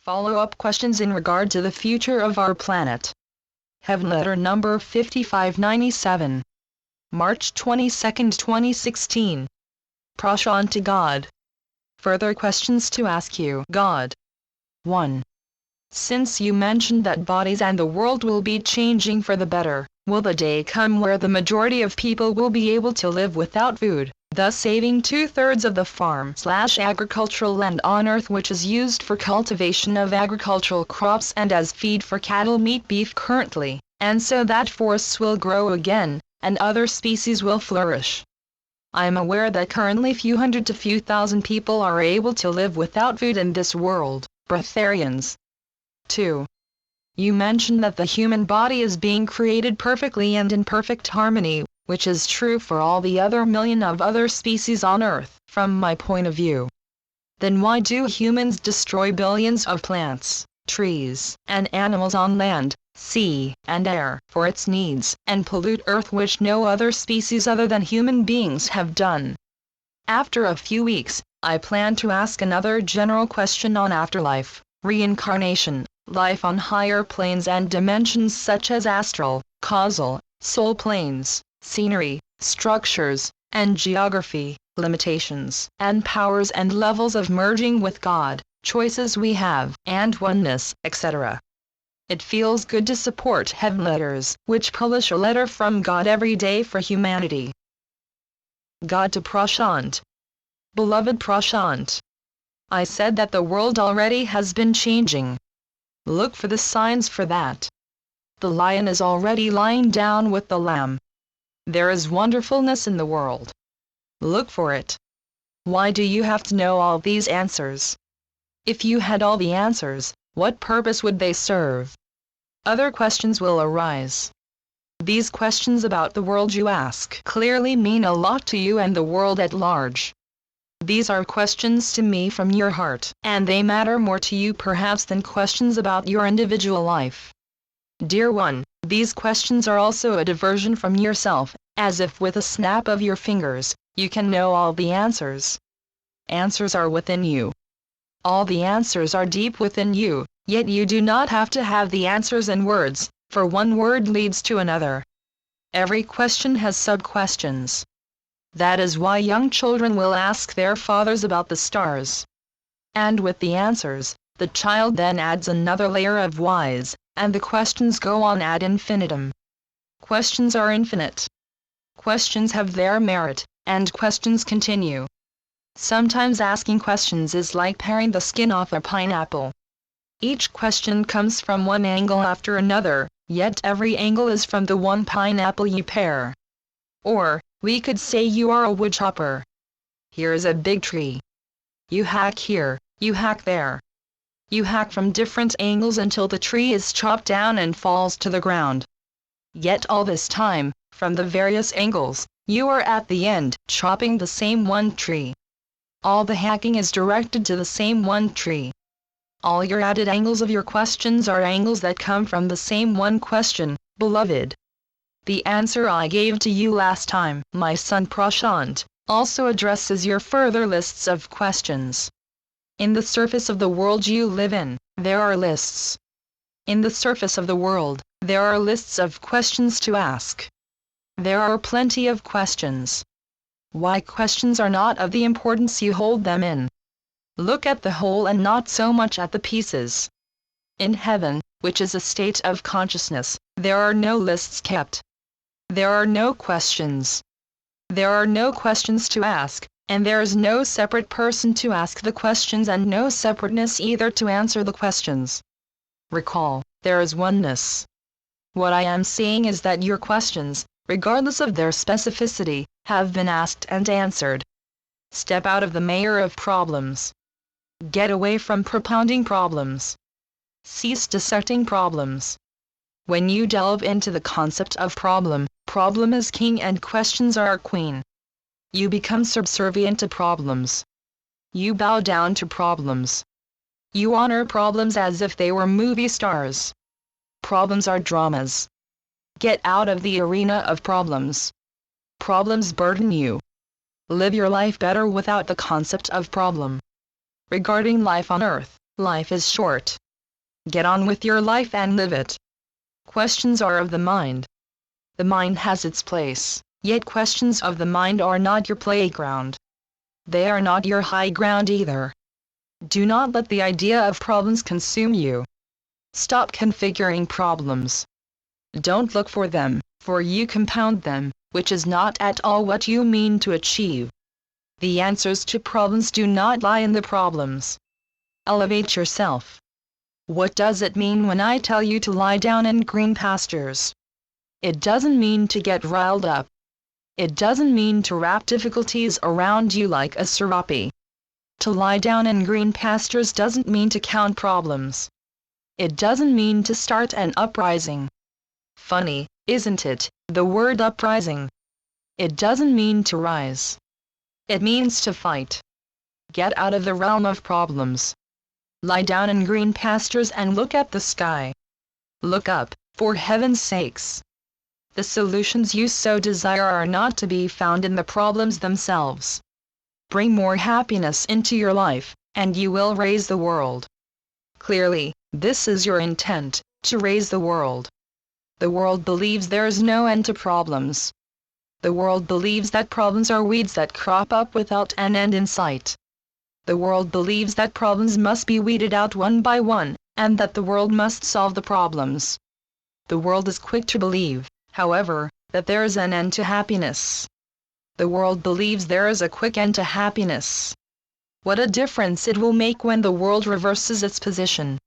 Follow-up questions in regard to the future of our planet. Heavenletter number 5597. March 22, 2016. Prashant to God. Further questions to ask you, God. 1. Since you mentioned that bodies and the world will be changing for the better, will the day come where the majority of people will be able to live without food, thus saving 2/3 of the farm/agricultural land on earth which is used for cultivation of agricultural crops and as feed for cattle, meat, beef currently, and so that forests will grow again, and other species will flourish. I am aware that currently few hundred to few thousand people are able to live without food in this world, breatharians. 2. You mentioned that the human body is being created perfectly and in perfect harmony, which is true for all the other million of other species on Earth, from my point of view. Then why do humans destroy billions of plants, trees, and animals on land, sea, and air for its needs, and pollute Earth which no other species other than human beings have done? After a few weeks, I plan to ask another general question on afterlife, reincarnation, life on higher planes and dimensions such as astral, causal, soul planes, scenery, structures, and geography, limitations, and powers and levels of merging with God, choices we have, and oneness, etc. It feels good to support Heavenletters, which publish a letter from God every day for humanity. God to Prashant. Beloved Prashant, I said that the world already has been changing. Look for the signs for that. The lion is already lying down with the lamb. There is wonderfulness in the world. Look for it. Why do you have to know all these answers? If you had all the answers, what purpose would they serve? Other questions will arise. These questions about the world you ask clearly mean a lot to you and the world at large. These are questions to me from your heart, and they matter more to you perhaps than questions about your individual life. Dear one, these questions are also a diversion from yourself, as if with a snap of your fingers, you can know all the answers. Answers are within you. All the answers are deep within you, yet you do not have to have the answers in words, for one word leads to another. Every question has sub-questions. That is why young children will ask their fathers about the stars. And with the answers, the child then adds another layer of whys, and the questions go on ad infinitum. Questions are infinite. Questions have their merit, and questions continue. Sometimes asking questions is like paring the skin off a pineapple. Each question comes from one angle after another, yet every angle is from the one pineapple you pare. Or, we could say you are a woodchopper. Here is a big tree. You hack here, you hack there. You hack from different angles until the tree is chopped down and falls to the ground. Yet all this time, from the various angles, you are at the end, chopping the same one tree. All the hacking is directed to the same one tree. All your added angles of your questions are angles that come from the same one question, beloved. The answer I gave to you last time, my son Prashant, also addresses your further lists of questions. In the surface of the world you live in, there are lists. In the surface of the world, there are lists of questions to ask. There are plenty of questions. Why questions are not of the importance you hold them in. Look at the whole and not so much at the pieces. In heaven, which is a state of consciousness, there are no lists kept. There are no questions. There are no questions to ask, and there is no separate person to ask the questions and no separateness either to answer the questions. Recall, there is oneness. What I am saying is that your questions, regardless of their specificity, have been asked and answered. Step out of the mire of problems. Get away from propounding problems. Cease dissecting problems. When you delve into the concept of problem, problem is king and questions are queen. You become subservient to problems. You bow down to problems. You honor problems as if they were movie stars. Problems are dramas. Get out of the arena of problems. Problems burden you. Live your life better without the concept of problem. Regarding life on Earth, Life is short. Get on with your life and live it. Questions are of the mind. The mind has its place, yet questions of the mind are not your playground. They are not your high ground either. Do not let the idea of problems consume you. Stop configuring problems. Don't look for them, for you compound them, which is not at all what you mean to achieve. The answers to problems do not lie in the problems. Elevate yourself. What does it mean when I tell you to lie down in green pastures? It doesn't mean to get riled up. It doesn't mean to wrap difficulties around you like a serape. To lie down in green pastures doesn't mean to count problems. It doesn't mean to start an uprising. Funny, isn't it, the word uprising? It doesn't mean to rise. It means to fight. Get out of the realm of problems. Lie down in green pastures and look at the sky. Look up, for heaven's sakes. The solutions you so desire are not to be found in the problems themselves. Bring more happiness into your life, and you will raise the world. Clearly, this is your intent, to raise the world. The world believes there is no end to problems. The world believes that problems are weeds that crop up without an end in sight. The world believes that problems must be weeded out one by one, and that the world must solve the problems. The world is quick to believe, however, that there is an end to happiness. The world believes there is a quick end to happiness. What a difference it will make when the world reverses its position.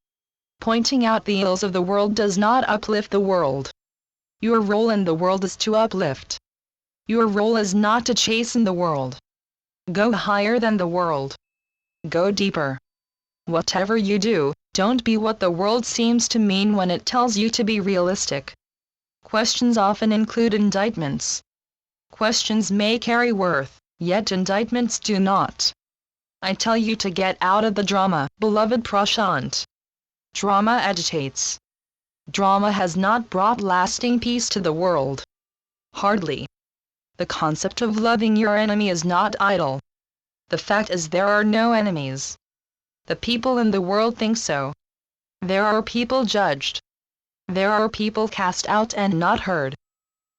Pointing out the ills of the world does not uplift the world. Your role in the world is to uplift. Your role is not to chasten the world. Go higher than the world. Go deeper. Whatever you do, don't be what the world seems to mean when it tells you to be realistic. Questions often include indictments. Questions may carry worth, yet indictments do not. I tell you to get out of the drama, beloved Prashant. Drama agitates. Drama has not brought lasting peace to the world. Hardly. The concept of loving your enemy is not idle. The fact is there are no enemies. The people in the world think so. There are people judged. There are people cast out and not heard.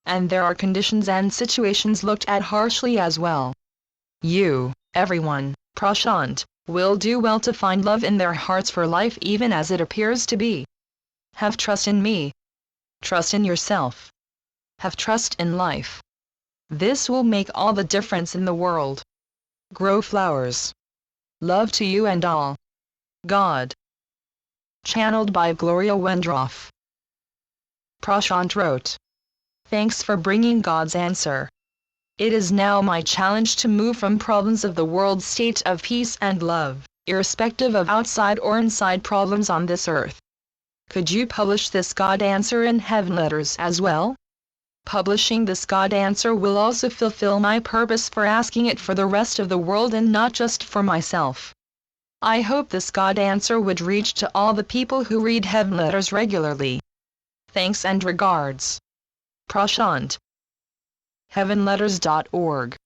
And there are conditions and situations looked at harshly as well. You, everyone, Prashant, will do well to find love in their hearts for life even as it appears to be. Have trust in me. Trust in yourself. Have trust in life. This will make all the difference in the world. Grow flowers. Love to you and all. God. Channeled by Gloria Wendroff. Prashant wrote. Thanks for bringing God's answer. It is now my challenge to move from problems of the world's state of peace and love, irrespective of outside or inside problems on this earth. Could you publish this God answer in Heavenletters as well? Publishing this God answer will also fulfill my purpose for asking it for the rest of the world and not just for myself. I hope this God answer would reach to all the people who read Heavenletters regularly. Thanks and regards. Prashant. Heavenletters.org